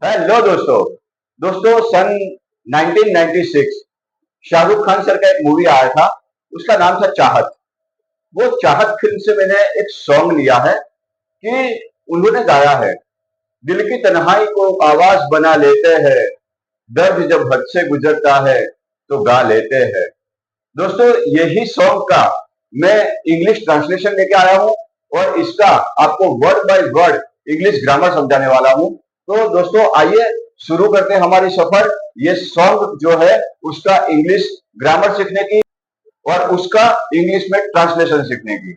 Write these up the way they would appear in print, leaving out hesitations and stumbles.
Hello दोस्तों। सन 1996 Shahrukh Khan sir का एक मूवी आया था। उसका नाम था चाहत। वो चाहत फिल्म से मैंने एक सॉन्ग लिया है कि उन्होंने गाया है, दिल की तन्हाई को आवाज बना लेते हैं, दर्द जब हद से गुजरता है तो गा लेते हैं। दोस्तों, यही सॉन्ग का मैं इंग्लिश ट्रांसलेशन लेके आया हूँ और इसका आपको word by word English grammar समझाने वाला हूँ। तो दोस्तों, आइए शुरू करते हैं हमारी सफर, ये सॉन्ग जो है उसका इंग्लिश ग्रामर सीखने की और उसका इंग्लिश में ट्रांसलेशन सीखने की।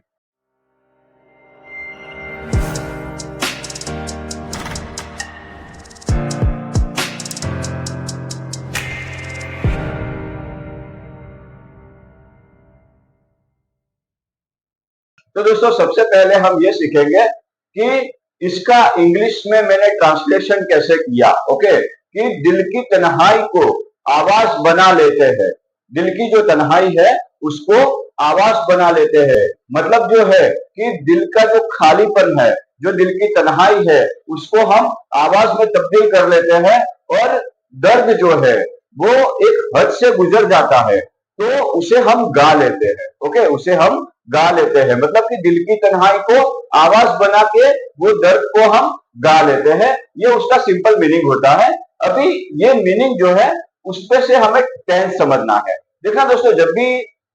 तो दोस्तों, सबसे पहले हम ये सीखेंगे कि इसका इंग्लिश में मैंने ट्रांसलेशन कैसे किया। ओके, कि दिल की तन्हाई को आवाज बना लेते हैं। दिल की जो तन्हाई है उसको आवाज बना लेते हैं, मतलब जो है कि दिल का जो खालीपन है, जो दिल की तन्हाई है, उसको हम आवाज में तब्दील कर लेते हैं। और दर्द जो है वो एक हद से गुजर जाता है तो उसे हम गा लेते हैं। ओके, उसे हम गा लेते हैं, मतलब कि दिल की तन्हाई को आवाज बना के वो दर्द को हम गा लेते हैं। ये उसका सिंपल मीनिंग होता है। अभी ये मीनिंग जो है उस पे से हमें टेंस समझना है। देखना दोस्तों, जब भी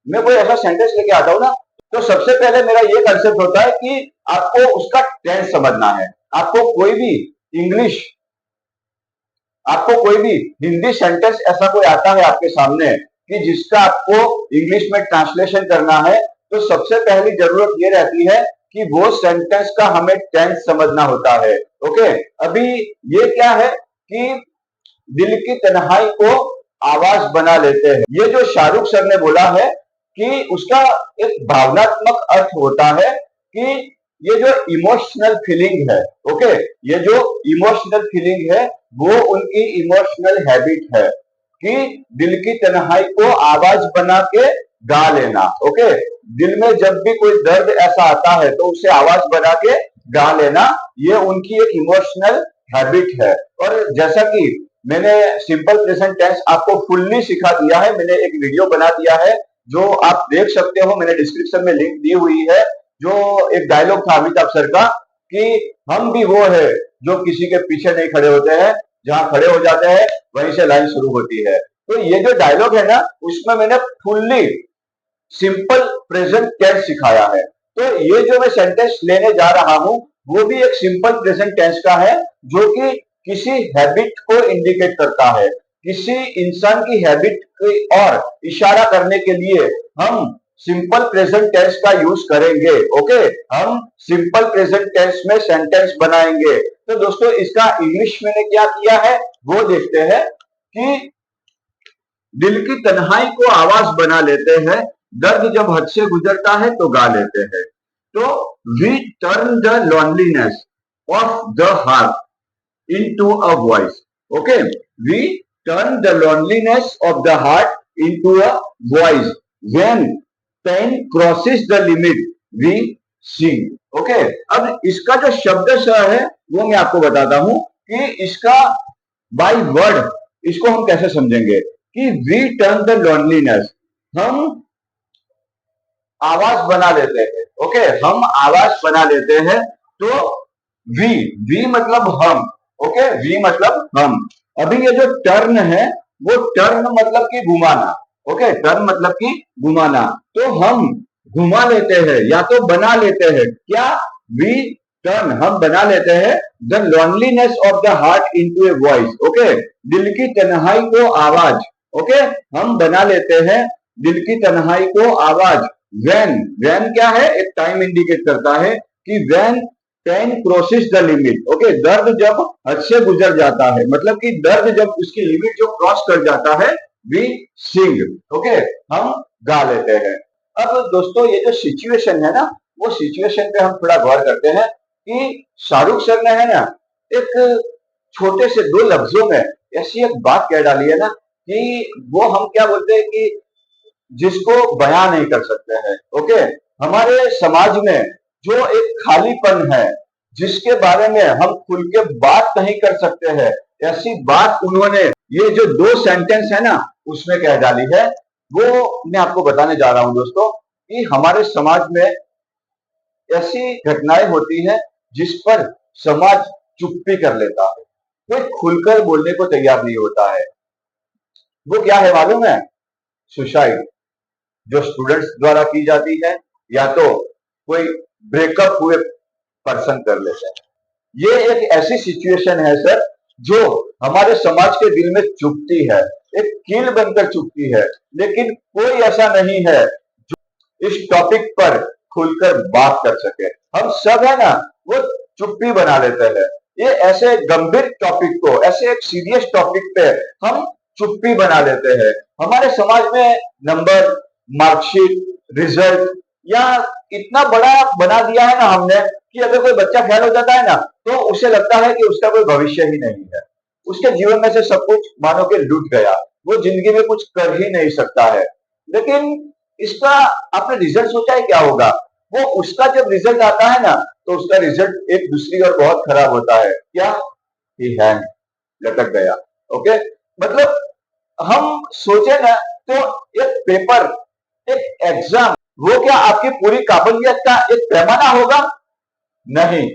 मैं कोई ऐसा सेंटेंस लेके आता हूँ ना, तो सबसे पहले मेरा ये कंसेप्ट होता है कि आपको उसका टेंस समझना है। आपको कोई भी इंग्लिश, आपको कोई भी हिंदी सेंटेंस ऐसा कोई आता है आपके सामने कि जिसका आपको इंग्लिश में ट्रांसलेशन करना है, तो सबसे पहली जरूरत ये रहती है कि वो सेंटेंस का हमें टेंस समझना होता है। ओके, अभी ये क्या है कि दिल की तन्हाई को आवाज बना लेते हैं, ये जो शाहरुख सर ने बोला है कि उसका एक भावनात्मक अर्थ होता है कि ये जो इमोशनल फीलिंग है, ओके, ये जो इमोशनल फीलिंग है वो उनकी इमोशनल हैबिट है कि दिल की तन्हाई को आवाज बना के गा लेना। ओके, दिल में जब भी कोई दर्द ऐसा आता है तो उसे आवाज बना के गा लेना, ये उनकी एक इमोशनल हैबिट है। और जैसा कि मैंने सिंपल प्रेजेंट टेंस आपको फुल्ली सिखा दिया है, मैंने एक वीडियो बना दिया है जो आप देख सकते हो, मैंने डिस्क्रिप्शन में लिंक दी हुई है। जो एक डायलॉग था अमिताभ सर का कि हम भी वो है जो किसी के पीछे नहीं खड़े होते हैं, जहां खड़े हो जाते हैं वहीं से लाइन शुरू होती है। तो ये जो डायलॉग है ना, उसमें मैंने फुल्ली सिंपल प्रेजेंट टेंस सिखाया है। तो ये जो मैं सेंटेंस लेने जा रहा हूं वो भी एक सिंपल प्रेजेंट टेंस का है, जो कि किसी हैबिट को इंडिकेट करता है, किसी इंसान की हैबिट की और इशारा करने के लिए हम सिंपल प्रेजेंट टेंस का यूज करेंगे। ओके, हम सिंपल प्रेजेंट टेंस में सेंटेंस बनाएंगे। तो दोस्तों, इसका इंग्लिश मैंने क्या किया है वो देखते हैं कि दिल की तन्हाई को आवाज बना लेते हैं, दर्द जब हद से गुजरता है तो गा लेते हैं। तो we turn the loneliness of the heart into a voice. Okay, we turn the loneliness of the heart into a voice when pain crosses the limit we sing. Okay, अब इसका जो शब्द है वो मैं आपको बताता हूं कि इसका बाय वर्ड इसको हम कैसे समझेंगे कि वी टर्न द लोनलीनेस, हम आवाज बना लेते हैं। ओके, हम आवाज बना लेते हैं। तो वी, वी मतलब हम। ओके, वी मतलब हम। अभी ये जो टर्न है वो टर्न मतलब कि घुमाना। ओके, टर्न मतलब कि घुमाना। तो हम घुमा लेते हैं या तो बना लेते हैं। क्या? वी टर्न, हम बना लेते हैं the loneliness of the heart into a voice. Okay, दिल की तन्हाई को आवाज। ओके, हम बना लेते हैं दिल की तन्हाई को आवाज व्हेन, व्हेन क्या है, एक टाइम इंडिकेट करता है कि when pain crosses the limit. Okay, दर्द जब हद से गुजर जाता है, मतलब कि दर्द जब उसकी लिमिट जो क्रॉस कर जाता है, वी सिंग। ओके, हम गा लेते हैं। अब दोस्तों, ये जो सिचुएशन है ना, वो सिचुएशन पे हम थोड़ा गौर करते हैं कि शाहरुख सर ने है ना एक छोटे से दो लफ्जों में ऐसी एक बात कह डाली है ना कि वो हम क्या बोलते हैं कि जिसको बयां नहीं कर सकते हैं। ओके, हमारे समाज में जो एक खालीपन है जिसके बारे में हम खुल के बात नहीं कर सकते हैं, ऐसी बात उन्होंने ये जो 2 सेंटेंस है ना उसमें कह डाली है, वो मैं आपको बताने जा रहा हूं दोस्तों कि हमारे समाज में ऐसी घटनाएं होती हैं जिस पर समाज चुप्पी कर लेता है, कोई खुलकर बोलने को तैयार नहीं होता है। वो क्या है मालूम है? सुसाइड, जो स्टूडेंट्स द्वारा की जाती है या तो कोई ब्रेकअप हुए पर्सन कर लेते हैं। ये एक ऐसी सिचुएशन है सर जो हमारे समाज के दिल में चुभती है, एक कील बनकर चुभती है, लेकिन कोई ऐसा नहीं है इस टॉपिक पर खुलकर बात कर सके। हम सब है ना वो चुप्पी बना लेते हैं। ये ऐसे गंभीर टॉपिक को, ऐसे एक सीरियस टॉपिक पे हम चुप्पी बना लेते हैं। हमारे समाज में नंबर, मार्कशीट, रिजल्ट या इतना बड़ा बना दिया है ना हमने कि अगर कोई बच्चा फेल हो जाता है ना तो उसे लगता है कि उसका कोई भविष्य ही नहीं है, उसके जीवन में से सब कुछ मानो कि लूट गया, वो जिंदगी में कुछ कर ही नहीं सकता है। लेकिन इसका आपने रिजल्ट सोचा है क्या होगा? वो उसका जब रिजल्ट आता है ना तो उसका रिजल्ट एक दूसरी और बहुत खराब होता है। क्या? ही हैंग, लटक गया। ओके, मतलब हम सोचे ना तो एक पेपर, एक एग्जाम, वो क्या आपकी पूरी काबिलियत का एक पैमाना होगा? नहीं,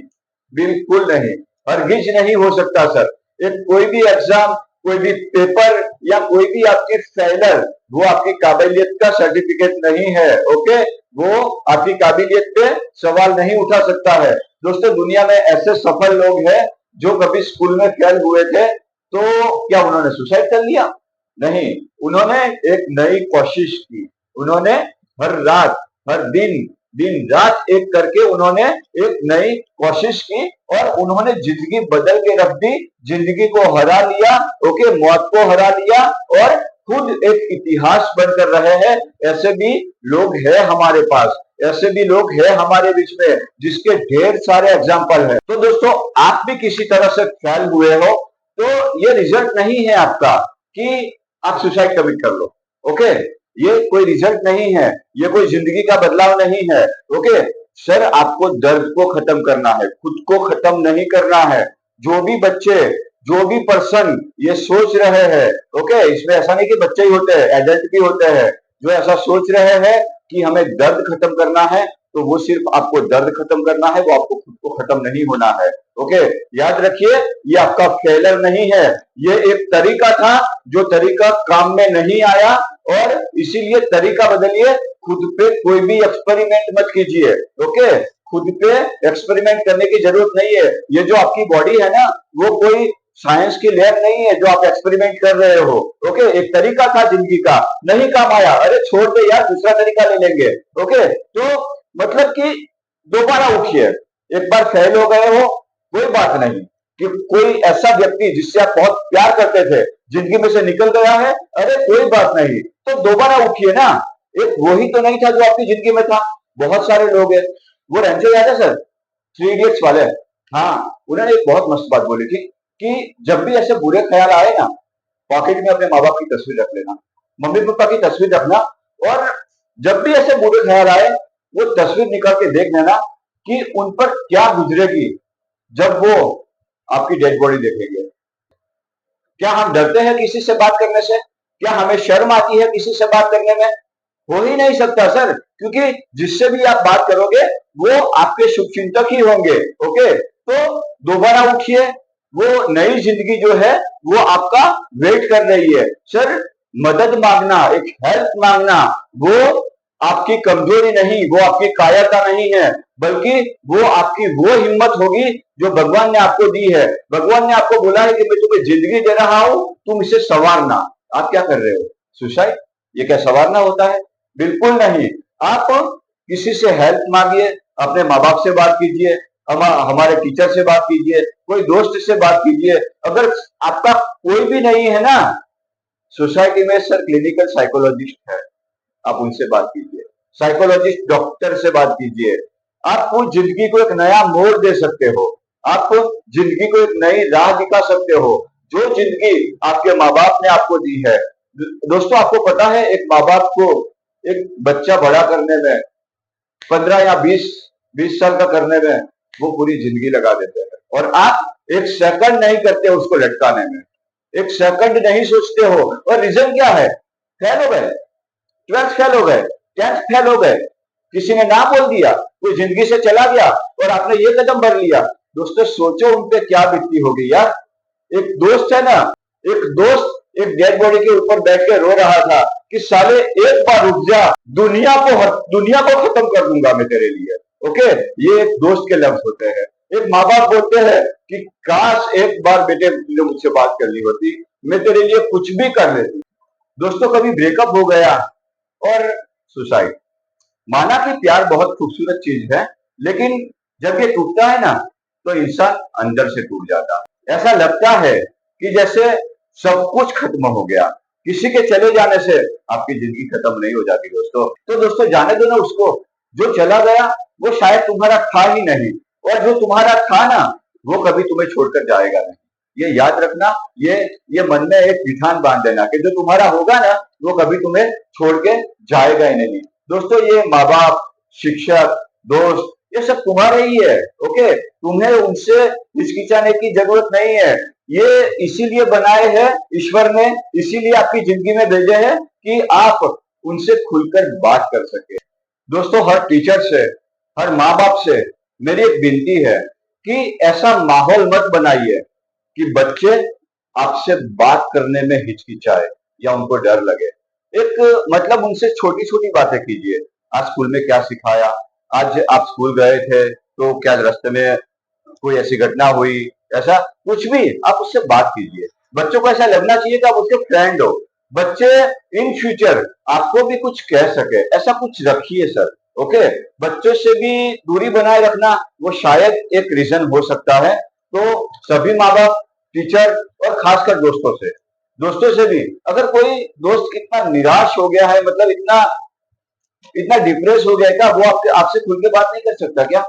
बिल्कुल नहीं, हरगिज नहीं हो सकता सर। एक कोई भी एग्जाम, कोई भी पेपर या कोई भी आपकी फेलर, वो आपकी काबिलियत का सर्टिफिकेट नहीं है। ओके, वो आपकी काबिलियत पे सवाल नहीं उठा सकता है। दोस्तों, दुनिया में ऐसे सफल लोग हैं जो कभी स्कूल में फेल हुए थे तो क्या उन्होंने सुसाइड कर लिया? नहीं, उन्होंने एक नई कोशिश की। उन्होंने हर रात, हर दिन, दिन रात एक करके उन्होंने एक नई कोशिश की और उन्होंने जिंदगी बदल के रख दी, जिंदगी को हरा लिया। ओके, मौत को हरा लिया और खुद एक इतिहास बनकर रहे हैं। ऐसे भी लोग हैं हमारे पास, ऐसे भी लोग हैं हमारे बीच में जिसके ढेर सारे एग्जाम्पल हैं। तो दोस्तों, आप भी किसी तरह से फेल हुए हो तो ये रिजल्ट नहीं है आपका कि आप सुसाइड कमिट कर लो। ओके, ये कोई रिजल्ट नहीं है, ये कोई जिंदगी का बदलाव नहीं है। ओके सर, आपको दर्द को खत्म करना है, खुद को खत्म नहीं करना है। जो भी बच्चे, जो भी पर्सन ये सोच रहे हैं, ओके, इसमें ऐसा नहीं कि बच्चे ही होते हैं, एडल्ट भी होते हैं जो ऐसा सोच रहे हैं कि हमें दर्द खत्म करना है, तो वो सिर्फ आपको दर्द खत्म करना है, वो आपको खुद को खत्म नहीं होना है। ओके, याद रखिए, ये आपका फेलर नहीं है, ये एक तरीका था जो तरीका काम में नहीं आया और इसीलिए तरीका बदलिए। खुद पे कोई भी एक्सपेरिमेंट मत कीजिए। ओके, खुद पे एक्सपेरिमेंट करने की जरूरत नहीं है। ये जो आपकी बॉडी है ना, वो कोई साइंस की लैब नहीं है जो आप एक्सपेरिमेंट कर रहे हो। ओके, एक तरीका था जिंदगी का, नहीं काम आया, अरे छोड़ दे यार, दूसरा तरीका ले लेंगे। ओके, तो मतलब कि दोबारा उठिए। एक बार फेल हो गए हो, कोई बात नहीं। कि कोई ऐसा व्यक्ति जिससे आप बहुत प्यार करते थे जिंदगी में से निकल गया है, अरे कोई बात नहीं, तो दोबारा उठिए ना। एक वही तो नहीं था जो आपकी जिंदगी में था, बहुत सारे लोग हैं। वो रेंचो याद है सर, 3 इडियट्स वाले? हाँ, उन्होंने एक बहुत मस्त बात बोली थी कि जब भी ऐसे बुरे ख्याल आए ना, पॉकेट में अपने माँ बाप की तस्वीर रख लेना, मम्मी पापा की तस्वीर रखना, और जब भी ऐसे बुरे ख्याल आए वो तस्वीर निकाल के देख लेना कि उन पर क्या गुजरेगी जब वो आपकी डेड बॉडी देखेंगे। क्या हम डरते हैं किसी से बात करने से? क्या हमें शर्म आती है किसी से बात करने में? हो ही नहीं सकता सर, क्योंकि जिससे भी आप बात करोगे वो आपके शुभचिंतक ही होंगे। ओके, तो दोबारा उठिए, वो नई जिंदगी जो है वो आपका वेट कर रही है। सर, मदद मांगना, एक हेल्प मांगना, वो आपकी कमजोरी नहीं, वो आपकी कायरता नहीं है, बल्कि वो आपकी वो हिम्मत होगी जो भगवान ने आपको दी है। भगवान ने आपको बोला है कि मैं तुम्हें जिंदगी दे रहा हूं, तुम इसे संवारना। आप क्या कर रहे हो? सुसाइड? ये क्या संवारना होता है? बिल्कुल नहीं। आप किसी से हेल्प मांगिए, अपने माँ बाप से बात कीजिए, हमारे टीचर से बात कीजिए, कोई दोस्त से बात कीजिए। अगर आपका कोई भी नहीं है ना, सोसाइटी में सर क्लिनिकल साइकोलॉजिस्ट है, आप उनसे बात कीजिए, साइकोलॉजिस्ट डॉक्टर से बात कीजिए। आप जिंदगी को एक नया मोड़ दे सकते हो, आप जिंदगी को एक नई राह दिखा सकते हो, जो जिंदगी आपके माँ बाप ने आपको दी है। दोस्तों, आपको पता है एक माँ बाप को एक बच्चा बड़ा करने में 15 या 20 साल का करने में वो पूरी जिंदगी लगा देते हैं और आप एक सेकंड नहीं करते उसको लटकाने में, एक सेकंड नहीं सोचते हो। और रीजन क्या है? फेल हो गए, 12th फेल हो गए, 10th फेल हो गए, किसी ने ना बोल दिया, कोई जिंदगी से चला गया और आपने ये कदम भर लिया। दोस्तों सोचो उन पे क्या बीतती होगी यार। एक दोस्त है ना, एक दोस्त एक डेड बॉडी के ऊपर बैठ के रो रहा था कि साले एक बार रुक जा, दुनिया को खत्म कर दूंगा मैं तेरे लिए। ओके, ये एक दोस्त के लफ्ज होते हैं। एक माँ बाप बोलते हैं कि काश एक बार बेटे तुमने मुझसे बात कर ली होती, मैं तेरे लिए कुछ भी कर लेती। दोस्तों कभी ब्रेकअप हो गया और सुसाइड, माना कि प्यार बहुत खूबसूरत चीज है, लेकिन जब ये टूटता है ना तो इंसान अंदर से टूट जाता है। ऐसा लगता है कि जैसे सब कुछ खत्म हो गया। किसी के चले जाने से आपकी जिंदगी खत्म नहीं हो जाती दोस्तों। तो दोस्तों जाने दो ना उसको, जो चला गया वो शायद तुम्हारा था ही नहीं, और जो तुम्हारा था ना वो कभी तुम्हें छोड़कर जाएगा नहीं। ये याद रखना, ये मन में एक विधान बांध देना कि जो तुम्हारा होगा ना वो कभी तुम्हें छोड़ के जाएगा ही नहीं। दोस्तों ये माँ बाप, शिक्षक, दोस्त, ये सब तुम्हारे ही है। ओके, तुम्हें उनसे हिचकिचाने की जरूरत नहीं है। ये इसीलिए बनाए हैं ईश्वर ने, इसीलिए आपकी जिंदगी में भेजे हैं कि आप उनसे खुलकर बात कर सके। दोस्तों हर टीचर से, हर माँ बाप से मेरी एक विनती है कि ऐसा माहौल मत बनाइए कि बच्चे आपसे बात करने में हिचकिचाए या उनको डर लगे। एक मतलब उनसे छोटी छोटी बातें कीजिए। आज स्कूल में क्या सिखाया, आज आप स्कूल गए थे तो क्या रास्ते में कोई ऐसी घटना हुई, ऐसा कुछ भी आप उससे बात कीजिए। बच्चों को ऐसा लगना चाहिए कि आप उसके फ्रेंड हो। बच्चे इन फ्यूचर आपको भी कुछ कह सके, ऐसा कुछ रखिए सर। ओके, बच्चों से भी दूरी बनाए रखना वो शायद एक रीजन हो सकता है। तो सभी माँ बाप, टीचर और खासकर दोस्तों से भी, अगर कोई दोस्त इतना निराश हो गया है, मतलब इतना इतना डिप्रेस हो गया है क्या, वो आपके आपसे खुल के बात नहीं कर सकता क्या?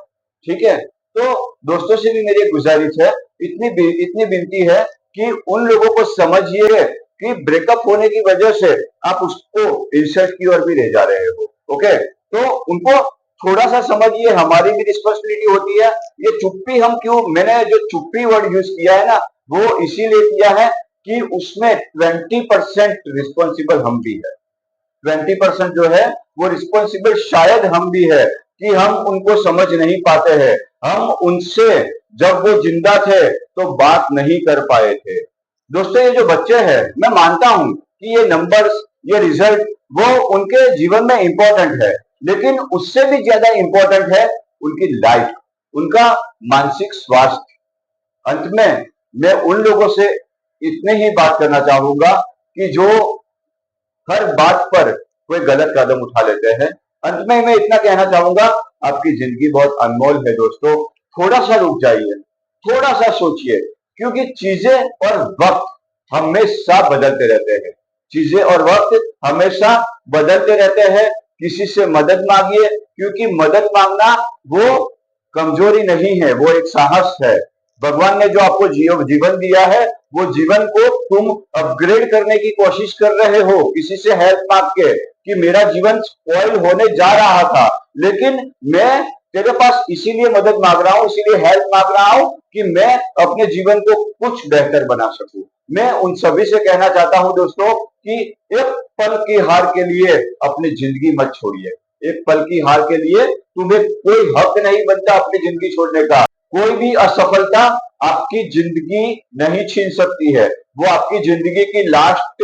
ठीक है, तो दोस्तों से भी मेरी एक गुजारिश है, इतनी विनती है कि उन लोगों को समझिए कि ब्रेकअप होने की वजह से आप उसको इंसल्ट की ओर भी ले जा रहे हो। ओके, तो उनको थोड़ा सा समझिए, हमारी भी रिस्पॉन्सिबिलिटी होती है। ये चुप्पी हम क्यों, मैंने जो चुप्पी वर्ड यूज किया है ना वो इसीलिए किया है कि उसमें 20% रिस्पॉन्सिबल हम भी है। 20% जो है वो रिस्पॉन्सिबल शायद हम भी है कि हम उनको समझ नहीं पाते हैं। हम उनसे जब वो जिंदा थे तो बात नहीं कर पाए थे। दोस्तों ये जो बच्चे हैं, मैं मानता हूं कि ये नंबर्स, ये रिजल्ट वो उनके जीवन में इंपॉर्टेंट है, लेकिन उससे भी ज्यादा इंपॉर्टेंट है उनकी लाइफ, उनका मानसिक स्वास्थ्य। अंत में मैं उन लोगों से इतने ही बात करना चाहूंगा कि जो हर बात पर कोई गलत कदम उठा लेते हैं। अंत में मैं इतना कहना चाहूंगा, आपकी जिंदगी बहुत अनमोल है दोस्तों। थोड़ा सा रुक जाइए, थोड़ा सा सोचिए, क्योंकि चीजें और वक्त हमेशा बदलते रहते हैं। चीजें और वक्त हमेशा बदलते रहते हैं। किसी से मदद मांगिए, क्योंकि मदद मांगना वो कमजोरी नहीं है, वो एक साहस है। भगवान ने जो आपको जीवन दिया है, वो जीवन को तुम अपग्रेड करने की कोशिश कर रहे हो किसी से हेल्प मांग के कि मेरा जीवन स्पॉइल होने जा रहा था, लेकिन मैं तेरे पास इसीलिए मदद मांग रहा हूं, इसीलिए हेल्प मांग रहा हूं कि मैं अपने जीवन को कुछ बेहतर बना सकूं। मैं उन सभी से कहना चाहता हूं दोस्तों कि एक पल की हार के लिए अपनी जिंदगी मत छोड़िए। एक पल की हार के लिए तुम्हें कोई हक नहीं बनता अपनी जिंदगी छोड़ने का। कोई भी असफलता आपकी जिंदगी नहीं छीन सकती है, वो आपकी जिंदगी की लास्ट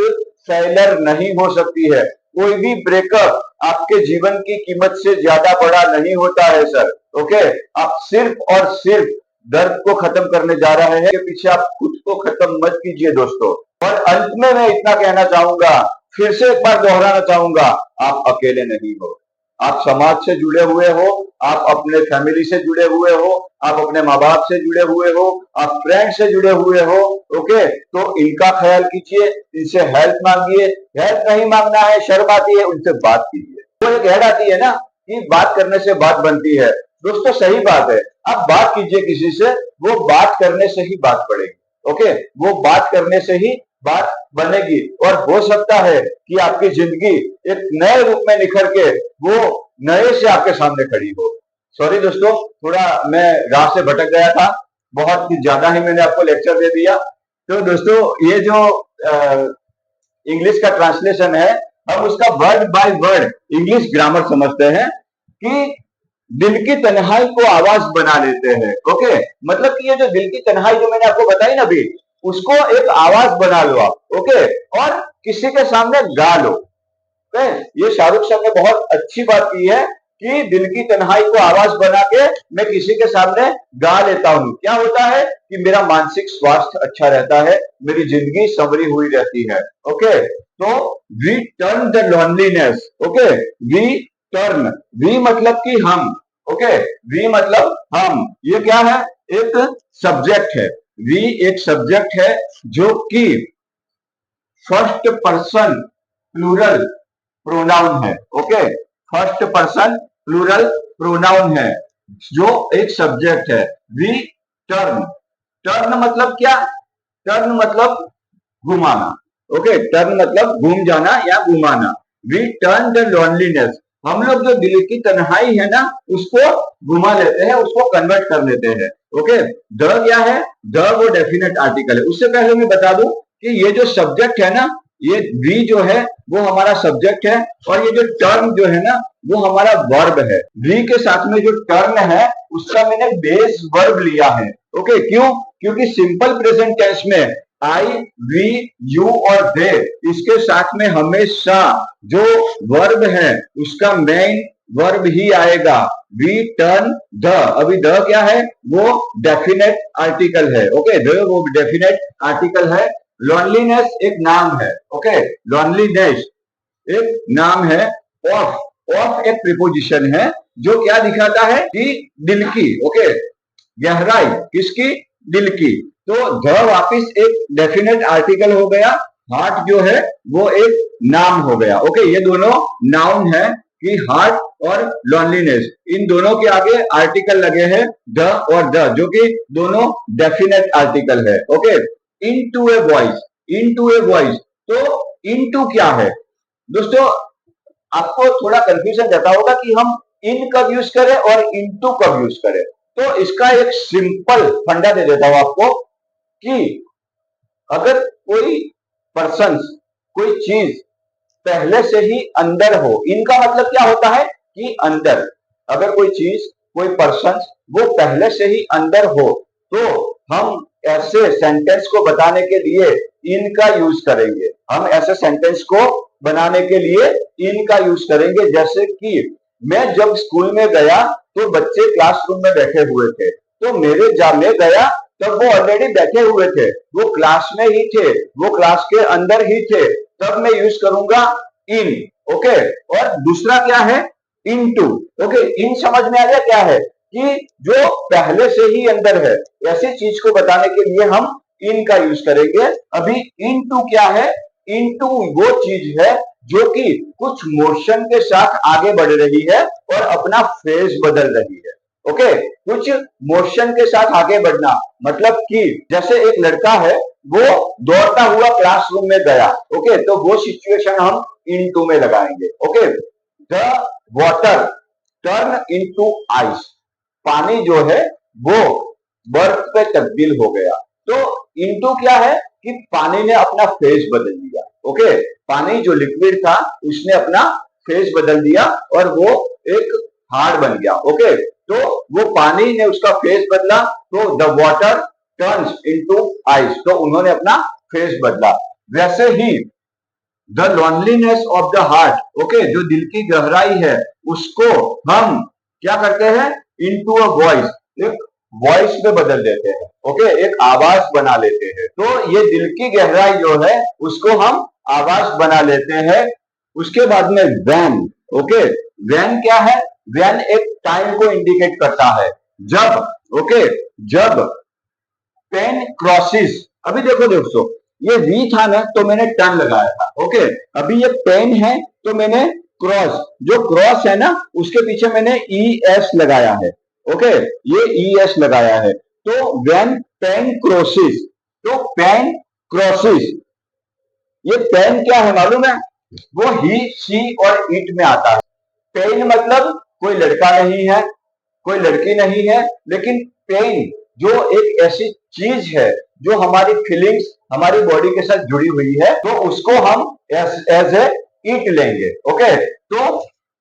फेलर नहीं हो सकती है। कोई भी ब्रेकअप आपके जीवन की कीमत से ज्यादा बड़ा नहीं होता है सर। ओके, आप सिर्फ और सिर्फ दर्द को खत्म करने जा रहे हैं, पीछे आप खुद को खत्म मत कीजिए दोस्तों। और अंत में मैं इतना कहना चाहूंगा, फिर से एक बार दोहराना चाहूंगा, आप अकेले नहीं हो। आप समाज से जुड़े हुए हो, आप अपने फैमिली से जुड़े हुए हो, आप अपने माँ बाप से जुड़े हुए हो, आप फ्रेंड से जुड़े हुए हो। ओके, तो इनका ख्याल कीजिए, इनसे हेल्प मांगिए। हेल्प नहीं मांगना है, शर्म आती है, उनसे बात कीजिए। तो एक कह आती है ना कि बात करने से बात बनती है। दोस्तों सही बात है, आप बात कीजिए किसी से, वो बात करने से ही बात पड़ेगी। ओके, वो बात करने से ही बात बनेगी, और हो सकता है कि आपकी जिंदगी एक नए रूप में निखर के वो नए से आपके सामने खड़ी हो। सॉरी दोस्तों, थोड़ा मैं राह से भटक गया था, बहुत ज्यादा ही मैंने आपको लेक्चर दे दिया। तो दोस्तों, ये जो इंग्लिश का ट्रांसलेशन है, हम उसका word by word English grammar समझते हैं कि दिल की तन्हाई को आवाज बना लेते हैं। ओके, मतलब कि ये जो दिल की तन्हाई जो मैंने आपको बताई ना अभी, उसको एक आवाज बना लो आप। ओके, और किसी के सामने गा लो। ये शाहरुख सर ने बहुत अच्छी बात की है कि दिल की तन्हाई को आवाज बना के मैं किसी के सामने गा लेता हूं। क्या होता है कि मेरा मानसिक स्वास्थ्य अच्छा रहता है, मेरी जिंदगी संवरी हुई रहती है। ओके, तो we turn the loneliness. Okay, we turn, we मतलब कि हम। ओके, वी मतलब हम, ये क्या है, एक सब्जेक्ट है। वी एक सब्जेक्ट है जो कि फर्स्ट पर्सन प्लूरल प्रोनाउन है। Okay, first person plural pronoun है जो एक सब्जेक्ट है। वी टर्न, टर्न मतलब क्या, टर्न मतलब घुमाना। ओके, टर्न मतलब घूम जाना या घुमाना। वी टर्न द लॉनलीनेस, हम लोग जो दिल की तन्हाई है ना, उसको घुमा लेते हैं, उसको कन्वर्ट कर लेते हैं। ओके, द क्या है, द वो डेफिनेट आर्टिकल है। उससे पहले मैं बता दूं कि ये जो सब्जेक्ट है ना, ये वी जो है वो हमारा सब्जेक्ट है, और ये जो टर्न जो है ना वो हमारा वर्ब है। वी के साथ में जो टर्न है उसका मैंने बेस वर्ब लिया है। ओके, क्यों, क्योंकि सिंपल प्रेजेंट टेंस में आई, वी, यू और दे, इसके साथ में हमेशा जो वर्ब है उसका मेन वर्ब ही आएगा। वी टर्न द, अभी द क्या है, वो डेफिनेट आर्टिकल है। ओके, द वो डेफिनेट आर्टिकल है। लॉनलीनेस एक नाम है। ओके, लॉनलीनेस एक नाम है। ऑफ, ऑफ एक प्रीपोजिशन है जो क्या दिखाता है कि दिल की, ओके, गहराई किसकी, दिल की। तो द वापिस एक डेफिनेट आर्टिकल हो गया, हार्ट जो है वो एक नाम हो गया। ओके, ये दोनों नाउन है कि हार्ट और लॉनलीनेस, इन दोनों के आगे आर्टिकल लगे हैं द और द, जो कि दोनों डेफिनेट आर्टिकल है। Okay, into a voice, into a voice, तो इन टू क्या है दोस्तों, आपको थोड़ा कंफ्यूजन रहता होगा कि हम इन कब यूज करें और इनटू कब यूज करें। तो इसका एक सिंपल फंडा दे देता हूं आपको कि अगर कोई पर्सन, कोई चीज पहले से ही अंदर हो, इनका मतलब क्या होता है कि अंदर, अगर कोई चीज, कोई पर्सन वो पहले से ही अंदर हो, तो हम ऐसे सेंटेंस को बताने के लिए इनका यूज करेंगे। हम ऐसे सेंटेंस को बनाने के लिए इनका यूज करेंगे। जैसे कि मैं जब स्कूल में गया तो बच्चे क्लासरूम में बैठे हुए थे, तो मेरे मैं गया तब वो ऑलरेडी बैठे हुए थे, वो क्लास में ही थे, वो क्लास के अंदर ही थे, तब मैं यूज करूंगा इन। ओके, और दूसरा क्या है, इनटू। ओके, इन समझ में आ गया क्या है कि जो पहले से ही अंदर है, ऐसी चीज को बताने के लिए हम इन का यूज करेंगे। अभी इनटू क्या है, इनटू वो चीज है जो कि कुछ मोशन के साथ आगे बढ़ रही है और अपना फेज बदल रही है। ओके, कुछ मोशन के साथ आगे बढ़ना, मतलब कि जैसे एक लड़का है वो दौड़ता हुआ क्लासरूम में गया। ओके, तो वो सिचुएशन हम इनटू में लगाएंगे। Okay, the water turn into ice, पानी जो है वो बर्फ पे तब्दील हो गया। तो इनटू क्या है कि पानी ने अपना फेस बदल दिया। ओके, पानी जो लिक्विड था उसने अपना फेस बदल दिया और वो एक हार्ड बन गया। ओके, तो वो पानी ने उसका फेस बदला, तो the water turns into ice, तो उन्होंने अपना फेस बदला। वैसे ही the loneliness of the heart, okay, जो दिल की गहराई है उसको हम क्या करते हैं, इनटू अ वॉइस, एक वॉइस में बदल देते हैं। ओके, एक आवाज बना लेते हैं। तो ये दिल की गहराई जो है उसको हम आवाज बना लेते हैं। उसके बाद में वैन। ओके, वैन क्या है, वैन एक टाइम को इंडिकेट करता है जब, ओके, जब पेन क्रॉसिस, अभी देखो दोस्तों, ये वी था ना तो मैंने टर्न लगाया था। ओके, अभी ये पेन है तो मैंने क्रॉस, जो क्रॉस है ना उसके पीछे मैंने ई एस लगाया है। ओके, ये ई एस लगाया है। तो व्हेन पेन क्रॉसिस, तो पेन क्रॉसिस, ये पेन क्या है मालूम है, वो ही सी और इट में आता है। पेन मतलब कोई लड़का नहीं है, कोई लड़की नहीं है, लेकिन पेन जो एक ऐसी चीज है जो हमारी फीलिंग्स, हमारी बॉडी के साथ जुड़ी हुई है, तो उसको हम एज ए इट लेंगे। ओके, तो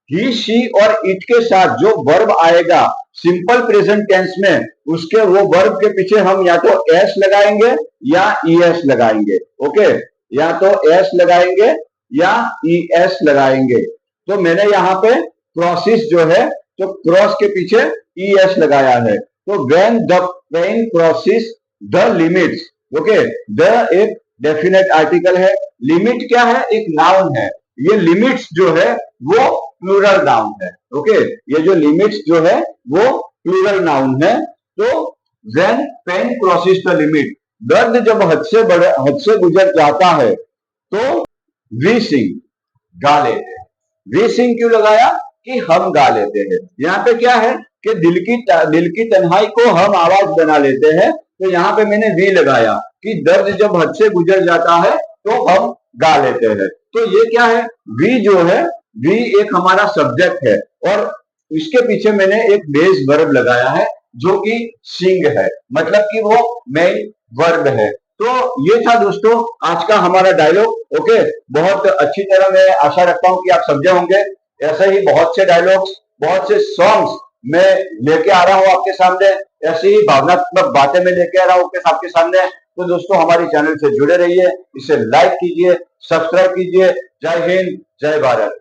ही शी और इट के साथ जो वर्ब आएगा सिंपल प्रेजेंट टेंस में, उसके वो वर्ब के पीछे हम या तो एस लगाएंगे या ईएस लगाएंगे। ओके, या तो एस लगाएंगे या ईएस लगाएंगे। तो मैंने यहाँ पे क्रॉसिस जो है, तो क्रॉस के पीछे ईएस लगाया है। तो when the pain crosses the limits, okay, the एक डेफिनेट आर्टिकल है, लिमिट क्या है, एक नाउन है। ये लिमिट्स जो है वो प्लूरल नाउन है। ओके, ये जो लिमिट्स जो है वो प्लूरल नाउन है। तो when pain crosses the limit, दर्द जब हद से गुजर जाता है, तो वी सिंग, गा लेते हैं। वी सिंग क्यों लगाया, कि हम गा लेते हैं। यहाँ पे क्या है कि दिल की तन्हाई को हम आवाज बना लेते हैं। तो यहाँ पे मैंने वी लगाया कि दर्द जब हद से गुजर जाता है तो हम गा लेते हैं। तो ये क्या है, वी जो है, वी एक हमारा सब्जेक्ट है और इसके पीछे मैंने एक बेस वर्ब लगाया है जो कि सिंग है, मतलब कि वो मेन वर्ब है। तो ये था दोस्तों आज का हमारा डायलॉग। ओके, बहुत अच्छी तरह मैं आशा रखता हूं कि आप समझे होंगे। ऐसे ही बहुत से डायलॉग्स, बहुत से सॉन्ग्स मैं लेके आ रहा हूं आपके सामने, ऐसी ही भावनात्मक बातें मैं लेके आ रहा हूं आपके सामने। तो दोस्तों हमारी चैनल से जुड़े रहिए, इसे लाइक कीजिए, सब्सक्राइब कीजिए। जय हिंद, जय भारत।